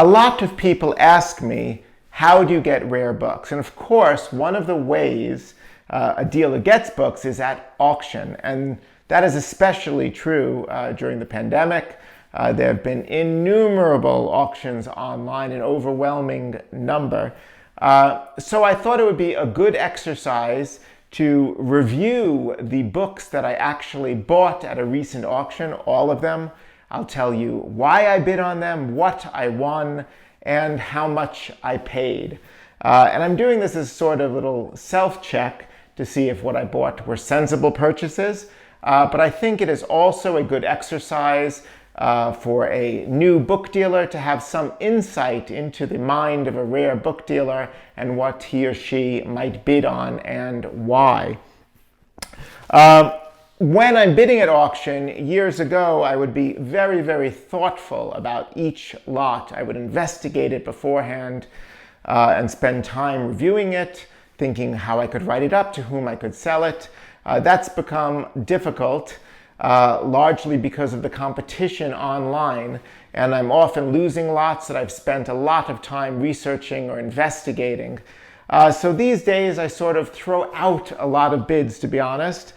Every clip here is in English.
A lot of people ask me, how do you get rare books? And of course, one of the ways a dealer gets books is at auction. And that is especially true during the pandemic. There have been innumerable auctions online, an overwhelming number. So I thought it would be a good exercise to review the books that I actually bought at a recent auction, all of them. I'll tell you why I bid on them, what I won, and how much I paid. And I'm doing this as sort of a little self-check to see if what I bought were sensible purchases. But I think it is also a good exercise for a new book dealer to have some insight into the mind of a rare book dealer and what he or she might bid on and why. When I'm bidding at auction, years ago, I would be very, very thoughtful about each lot. I would investigate it beforehand and spend time reviewing it, thinking how I could write it up, to whom I could sell it. That's become difficult, largely because of the competition online, and I'm often losing lots that I've spent a lot of time researching or investigating. So these days, I sort of throw out a lot of bids, to be honest.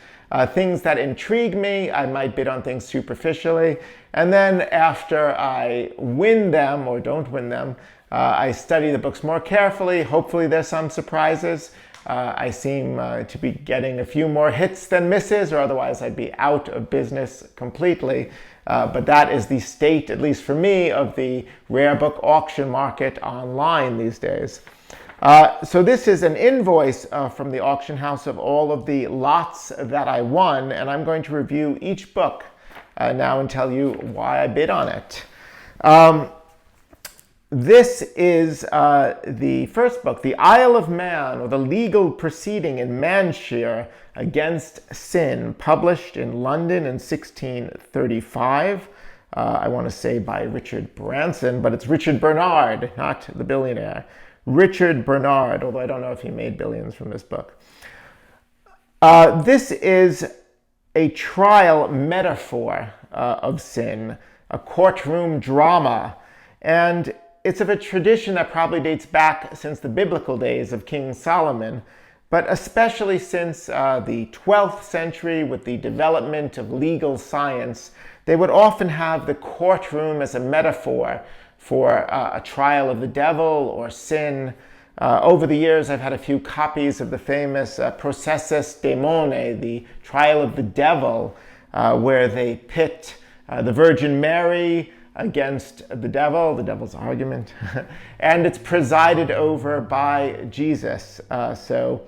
Things that intrigue me, I might bid on things superficially. And then after I win them or don't win them, I study the books more carefully. Hopefully there's some surprises. I seem to be getting a few more hits than misses, or otherwise I'd be out of business completely. But that is the state, at least for me, of the rare book auction market online these days. So this is an invoice from the auction house of all of the lots that I won, and I'm going to review each book now and tell you why I bid on it. This is the first book, The Isle of Man, or The Legal Proceeding in Manshire Against Sin, published in London in 1635. I want to say by Richard Branson, but it's Richard Bernard, not the billionaire. Richard Bernard, although I don't know if he made billions from this book. This is a trial metaphor of sin, a courtroom drama, and it's of a tradition that probably dates back since the biblical days of King Solomon, but especially since the 12th century with the development of legal science. They would often have the courtroom as a metaphor for a trial of the devil or sin. Over the years, I've had a few copies of the famous Processus Daemone, the trial of the devil, where they pit the Virgin Mary against the devil's argument, and it's presided over by Jesus. And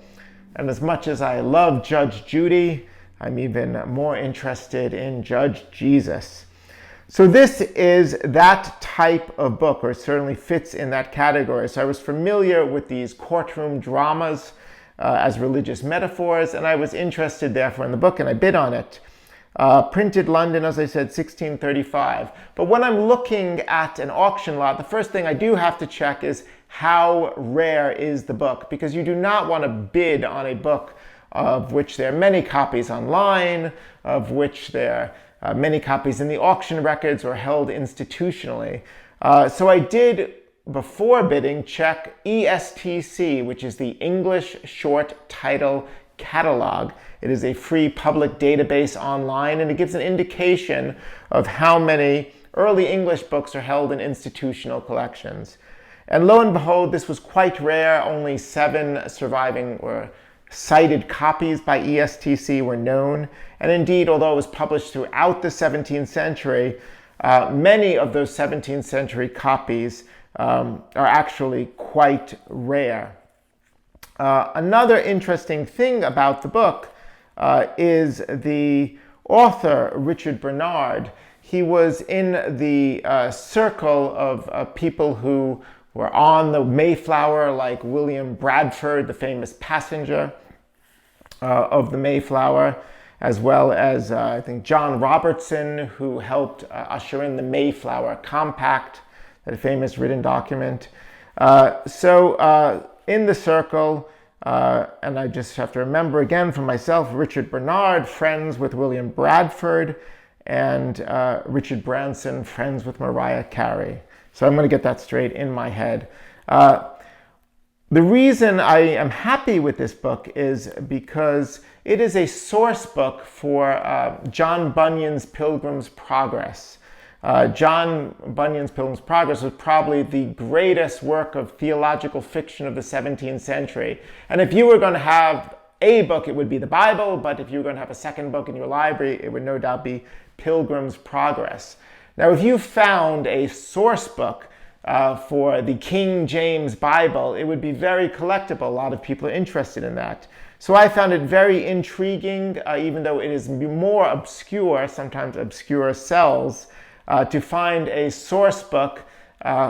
as much as I love Judge Judy, I'm even more interested in Judge Jesus. So this is that type of book, or it certainly fits in that category. So I was familiar with these courtroom dramas as religious metaphors, and I was interested therefore in the book, and I bid on it. Printed London, as I said, 1635. But when I'm looking at an auction lot, the first thing I do have to check is how rare is the book, because you do not want to bid on a book of which there are many copies online, of which there are many copies in the auction records or held institutionally. So I did, before bidding, check ESTC, which is the English Short Title Catalog. It is a free public database online, and it gives an indication of how many early English books are held in institutional collections. And lo and behold, this was quite rare. Only 7 surviving or cited copies by ESTC were known. And indeed, although it was published throughout the 17th century, many of those 17th century copies are actually quite rare. Another interesting thing about the book is the author, Richard Bernard. He was in the circle of people who were on the Mayflower, like William Bradford, the famous passenger of the Mayflower, as well as I think John Robertson, who helped usher in the Mayflower Compact, that famous written document. So in the circle, and I just have to remember again for myself, Richard Bernard, friends with William Bradford, and Richard Branson, friends with Mariah Carey. So I'm going to get that straight in my head. The reason I am happy with this book is because it is a source book for John Bunyan's Pilgrim's Progress. John Bunyan's Pilgrim's Progress was probably the greatest work of theological fiction of the 17th century. And if you were going to have a book, it would be the Bible, but if you were going to have a second book in your library, it would no doubt be Pilgrim's Progress. Now, if you found a source book for the King James Bible, it would be very collectible. A lot of people are interested in that. So I found it very intriguing, even though it is more obscure, sometimes obscure sells, to find a source book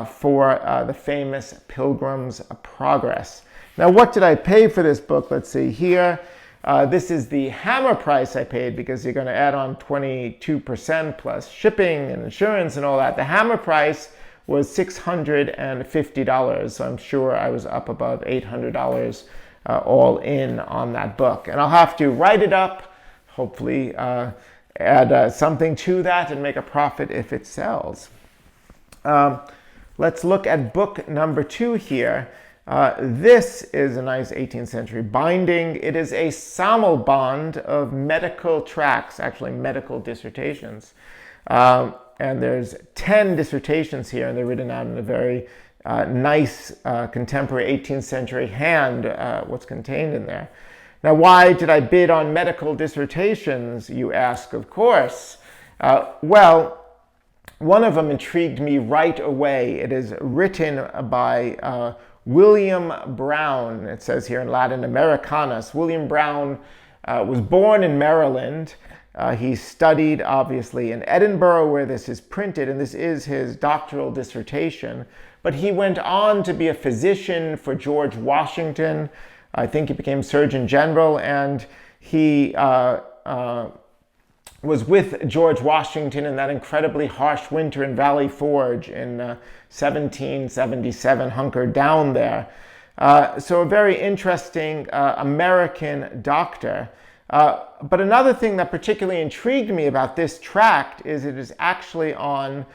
for the famous Pilgrim's Progress. Now, what did I pay for this book? Let's see here. This is the hammer price I paid because you're going to add on 22% plus shipping and insurance and all that. The hammer price was $650, so I'm sure I was up above $800 all in on that book. And I'll have to write it up, hopefully add something to that and make a profit if it sells. Let's look at book number 2 here. This is a nice 18th century binding. It is a sammelband of medical tracts, actually medical dissertations. And there's 10 dissertations here, and they're written out in a very nice contemporary 18th century hand, what's contained in there. Now, why did I bid on medical dissertations, you ask, of course? Well, one of them intrigued me right away. It is written by William Brown. It says here in Latin Americanus. William Brown was born in Maryland. He studied, obviously, in Edinburgh, where this is printed, and this is his doctoral dissertation. But he went on to be a physician for George Washington. I think he became Surgeon General, and he was with George Washington in that incredibly harsh winter in Valley Forge in 1777, hunkered down there. So a very interesting American doctor. But another thing that particularly intrigued me about this tract is it is actually on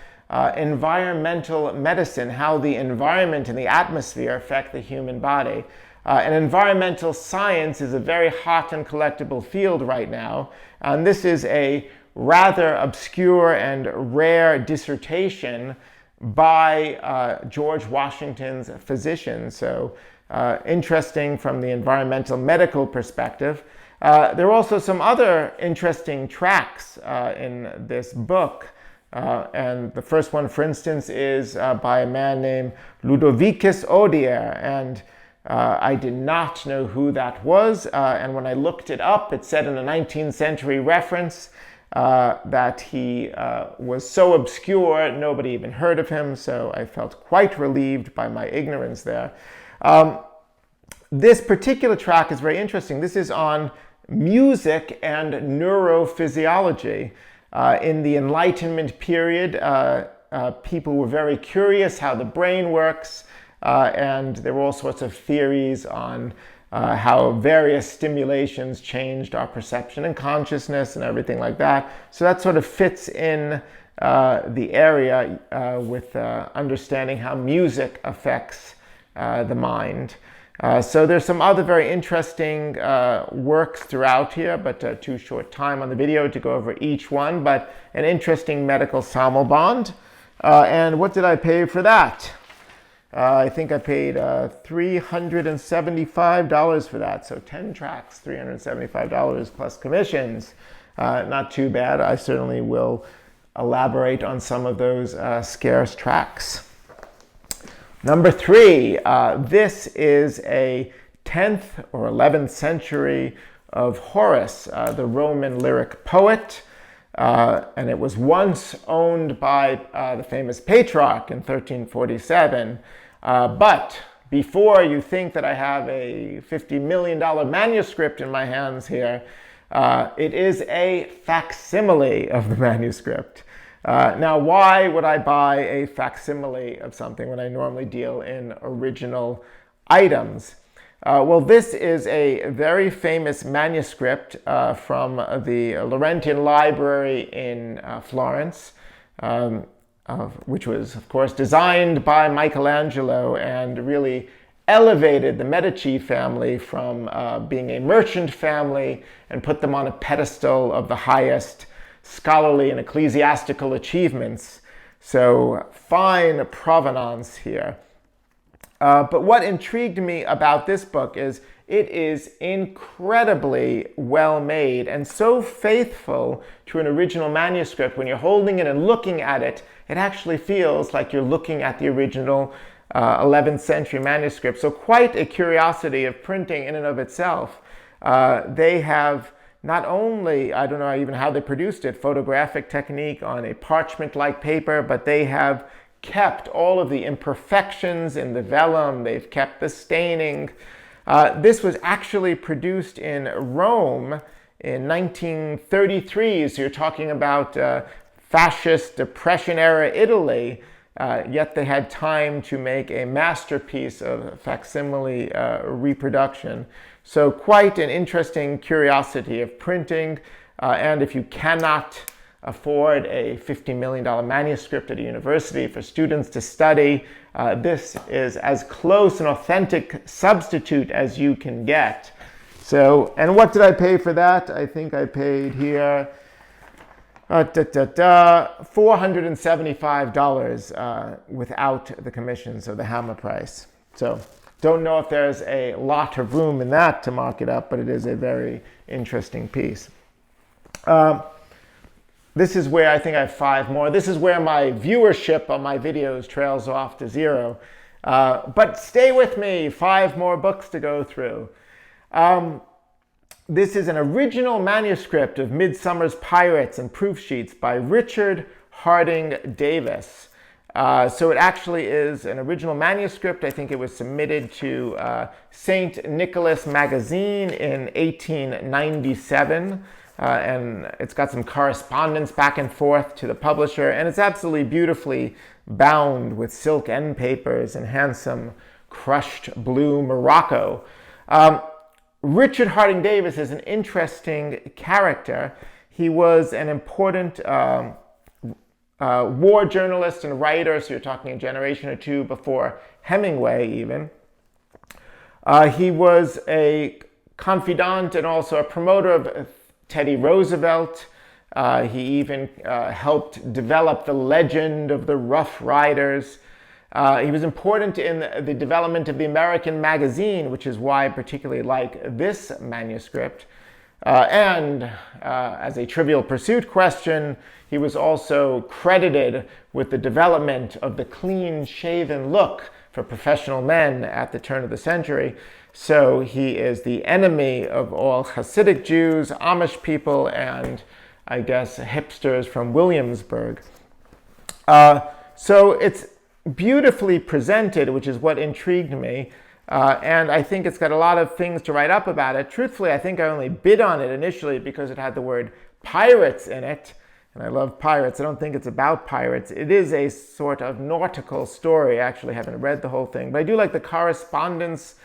environmental medicine, how the environment and the atmosphere affect the human body. And environmental science is a very hot and collectible field right now. And this is a rather obscure and rare dissertation by George Washington's physician. So interesting from the environmental medical perspective. There are also some other interesting tracts in this book. And the first one, for instance, is by a man named Ludovicus Odier. And I did not know who that was. And when I looked it up, it said in a 19th century reference that he was so obscure, nobody even heard of him. So I felt quite relieved by my ignorance there. This particular track is very interesting. This is on music and neurophysiology. In the Enlightenment period, people were very curious how the brain works, and there were all sorts of theories on how various stimulations changed our perception and consciousness and everything like that. So that sort of fits in the area with understanding how music affects the mind. So there's some other very interesting works throughout here, but too short time on the video to go over each one, but an interesting medical sammelband. And what did I pay for that? I think I paid $375 for that. So 10 tracks, $375 plus commissions. Not too bad. I certainly will elaborate on some of those scarce tracks. Number 3, this is a 10th or 11th century of Horus, the Roman lyric poet. And it was once owned by the famous Petrarch in 1347. But before you think that I have a $50 million manuscript in my hands here, it is a facsimile of the manuscript. Now, why would I buy a facsimile of something when I normally deal in original items? Well, this is a very famous manuscript from the Laurentian Library in Florence. which was, of course, designed by Michelangelo and really elevated the Medici family from being a merchant family and put them on a pedestal of the highest scholarly and ecclesiastical achievements. So fine provenance here. But what intrigued me about this book is it is incredibly well made and so faithful to an original manuscript. When you're holding it and looking at it, it actually feels like you're looking at the original 11th century manuscript. So quite a curiosity of printing in and of itself. They have not only, I don't know even how they produced it, photographic technique on a parchment-like paper, but they have kept all of the imperfections in the vellum. They've kept the staining. This was actually produced in Rome in 1933, so you're talking about fascist Depression-era Italy, yet they had time to make a masterpiece of facsimile reproduction. So quite an interesting curiosity of printing, and if you cannot afford a $50 million manuscript at a university for students to study, this is as close an authentic substitute as you can get. So, and what did I pay for that? I think I paid here $475 without the commission, so the hammer price. So don't know if there's a lot of room in that to mark it up, but it is a very interesting piece. This is where I think I have 5 more. This is where my viewership on my videos trails off to 0. But stay with me, 5 more books to go through. This is an original manuscript of Midsummer's Pirates and Proof Sheets by Richard Harding Davis. So it actually is an original manuscript. I think it was submitted to St. Nicholas Magazine in 1897. And it's got some correspondence back and forth to the publisher, and it's absolutely beautifully bound with silk end papers and handsome crushed blue morocco. Richard Harding Davis is an interesting character. He was an important war journalist and writer, so you're talking a generation or 2 before Hemingway even. He was a confidant and also a promoter of Teddy Roosevelt. He even helped develop the legend of the Rough Riders. He was important in the development of the American magazine, which is why I particularly like this manuscript. And as a Trivial Pursuit question, he was also credited with the development of the clean-shaven look for professional men at the turn of the century. So he is the enemy of all Hasidic Jews, Amish people, and I guess hipsters from Williamsburg. So it's beautifully presented, which is what intrigued me. And I think it's got a lot of things to write up about it. Truthfully, I think I only bid on it initially because it had the word pirates in it. And I love pirates. I don't think it's about pirates. It is a sort of nautical story. I actually haven't read the whole thing. But I do like the correspondence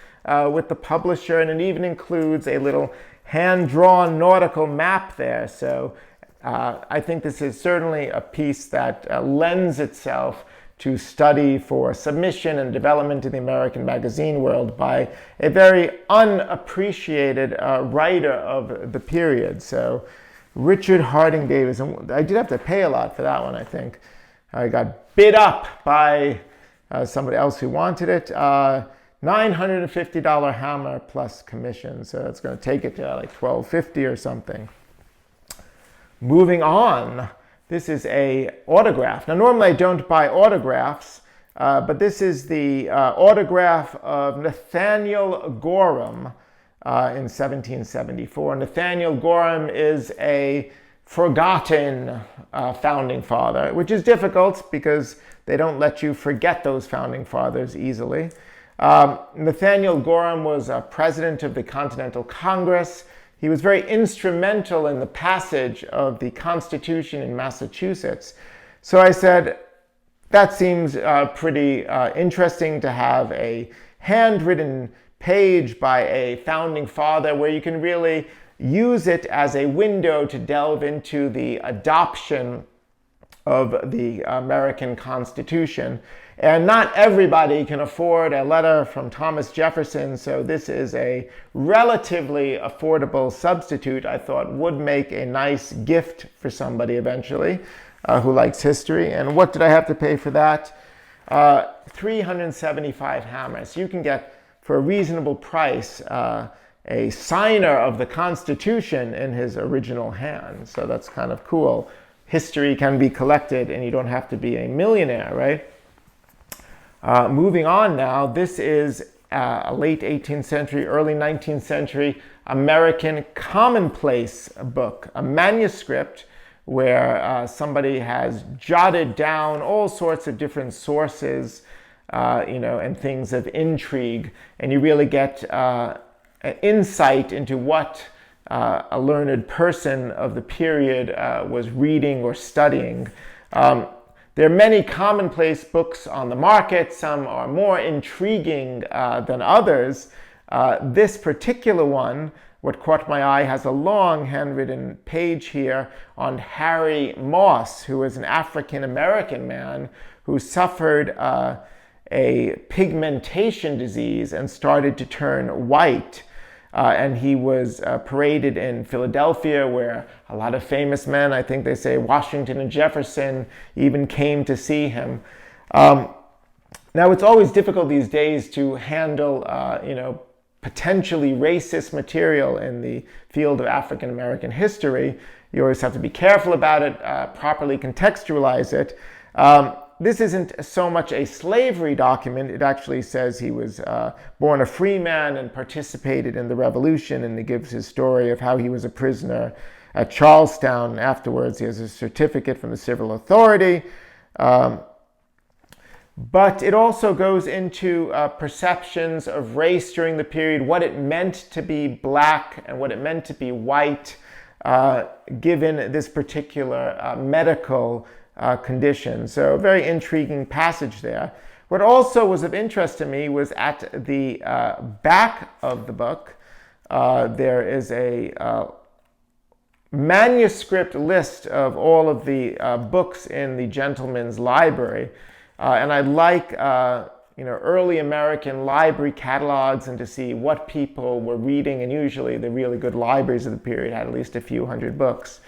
with the publisher, and it even includes a little hand-drawn nautical map there. So I think this is certainly a piece that lends itself to study for submission and development in the American magazine world by a very unappreciated writer of the period. So Richard Harding Davis, and I did have to pay a lot for that one, I think. I got bid up by somebody else who wanted it. $950 hammer plus commission, so it's going to take it to like $12.50 or something. Moving on, this is a autograph. Now normally I don't buy autographs, but this is the autograph of Nathaniel Gorham in 1774. Nathaniel Gorham is a forgotten founding father, which is difficult because they don't let you forget those founding fathers easily. Nathaniel Gorham was president of the Continental Congress. He was very instrumental in the passage of the Constitution in Massachusetts. So I said, that seems pretty interesting to have a handwritten page by a founding father where you can really use it as a window to delve into the adoption of the American Constitution. And not everybody can afford a letter from Thomas Jefferson, so this is a relatively affordable substitute I thought would make a nice gift for somebody eventually who likes history. And what did I have to pay for that? 375 hammers. You can get, for a reasonable price, a signer of the Constitution in his original hand. So that's kind of cool. History can be collected and you don't have to be a millionaire, right? Moving on now, this is a late 18th century, early 19th century American commonplace book, a manuscript where somebody has jotted down all sorts of different sources, and things of intrigue, and you really get an insight into what a learned person of the period was reading or studying. There are many commonplace books on the market. Some are more intriguing than others. This particular one, what caught my eye, has a long handwritten page here on Harry Moss, who is an African-American man who suffered a pigmentation disease and started to turn white. And he was paraded in Philadelphia, where a lot of famous men, I think they say Washington and Jefferson, even came to see him. Now, it's always difficult these days to handle, potentially racist material in the field of African American history. You always have to be careful about it, properly contextualize it. This isn't so much a slavery document. It actually says he was born a free man and participated in the revolution, and it gives his story of how he was a prisoner at Charlestown. Afterwards, he has a certificate from the civil authority. But it also goes into perceptions of race during the period, what it meant to be black and what it meant to be white, given this particular medical condition. So a very intriguing passage there. What also was of interest to me was at the back of the book, there is a manuscript list of all of the books in the gentleman's library. And I like early American library catalogs and to see what people were reading, and usually the really good libraries of the period had at least a few hundred books.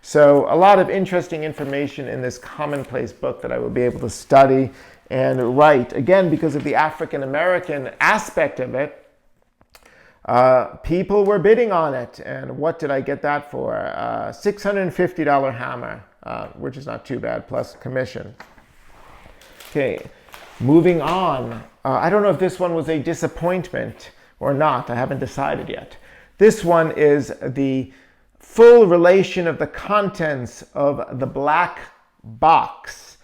So a lot of interesting information in this commonplace book that I will be able to study and write. Again, because of the African American aspect of it, people were bidding on it. And what did I get that for? $650 hammer, which is not too bad, plus commission. Okay, moving on. I don't know if this one was a disappointment or not. I haven't decided yet. This one is the full relation of the contents of the black box,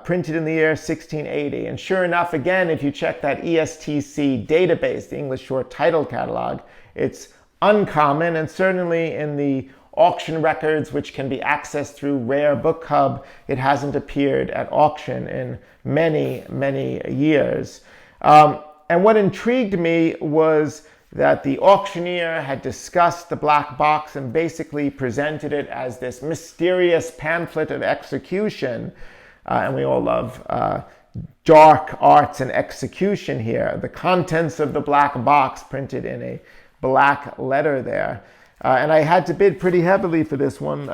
printed in the year 1680. And sure enough, again, if you check that ESTC database, the English Short Title Catalog, it's uncommon, and certainly in the auction records, which can be accessed through Rare Book Hub, it hasn't appeared at auction in many, many years. And what intrigued me was that the auctioneer had discussed the black box and basically presented it as this mysterious pamphlet of execution. And we all love dark arts and execution here. The contents of the black box printed in a black letter there. And I had to bid pretty heavily for this one.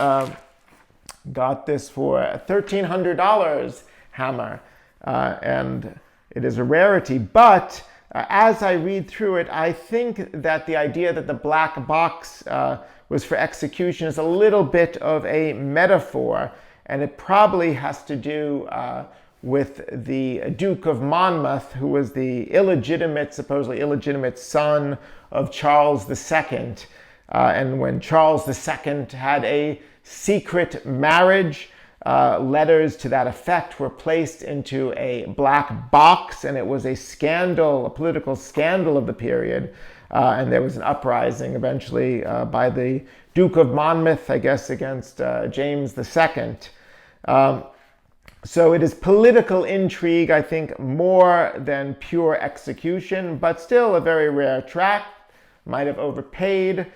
Got this for $1,300 hammer. And it is a rarity. But as I read through it, I think that the idea that the black box was for execution is a little bit of a metaphor, and it probably has to do with the Duke of Monmouth, who was the supposedly illegitimate son of Charles II. And when Charles II had a secret marriage, letters to that effect were placed into a black box, and it was a scandal, a political scandal of the period. And there was an uprising eventually by the Duke of Monmouth, I guess, against James II. So it is political intrigue, I think, more than pure execution, but still a very rare tract. Might have overpaid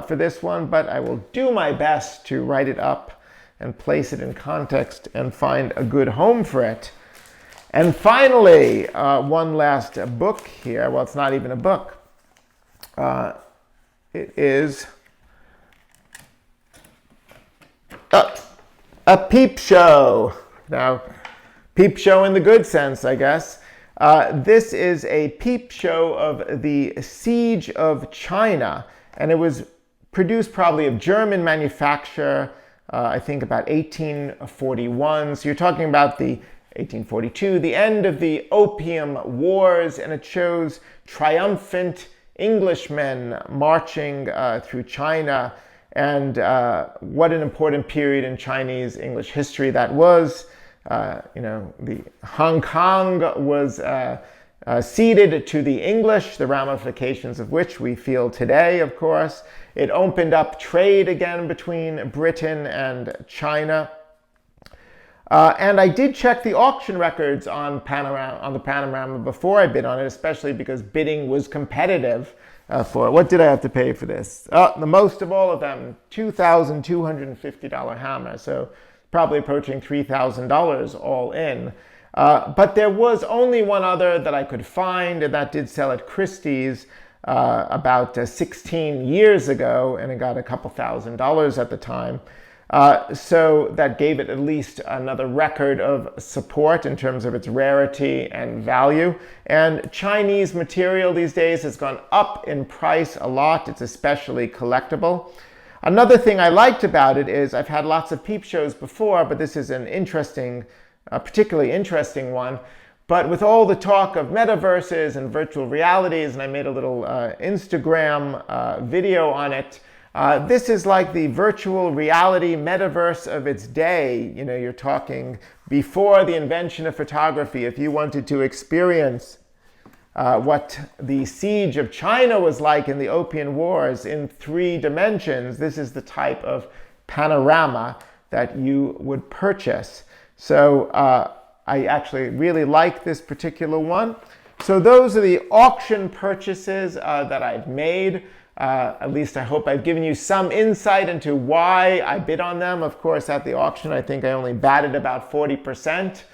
for this one, but I will do my best to write it up and place it in context and find a good home for it. And finally, one last book here. Well, it's not even a book. It is a peep show. Now, peep show in the good sense, I guess. This is a peep show of the Siege of China, and it was produced probably of German manufacture, I think about 1841. So you're talking about the 1842, the end of the Opium Wars, and it shows triumphant Englishmen marching through China, and what an important period in Chinese English history that was. The Hong Kong was ceded to the English, the ramifications of which we feel today, of course. It opened up trade again between Britain and China. And I did check the auction records on the Panorama before I bid on it, especially because bidding was competitive for it. What did I have to pay for this? The most of all of them, $2,250 hammer. So probably approaching $3,000 all in. But there was only one other that I could find, and that did sell at Christie's about 16 years ago, and it got a couple $1,000s at the time. So that gave it at least another record of support in terms of its rarity and value. And Chinese material these days has gone up in price a lot. It's especially collectible. Another thing I liked about it is I've had lots of peep shows before, but this is an interesting, particularly interesting one. But with all the talk of metaverses and virtual realities, and I made a little Instagram video on it, this is like the virtual reality metaverse of its day. You know, you're talking before the invention of photography. If you wanted to experience what the siege of China was like in the Opium Wars in 3 dimensions, this is the type of panorama that you would purchase. So I actually really like this particular one. So those are the auction purchases that I've made. At least I hope I've given you some insight into why I bid on them. Of course, at the auction, I think I only batted about 40%,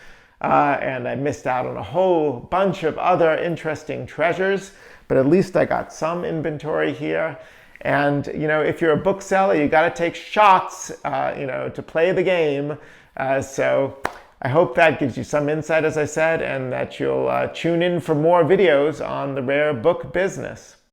and I missed out on a whole bunch of other interesting treasures, but at least I got some inventory here. And, if you're a bookseller, you got to take shots, to play the game. So I hope that gives you some insight, as I said, and that you'll tune in for more videos on the rare book business.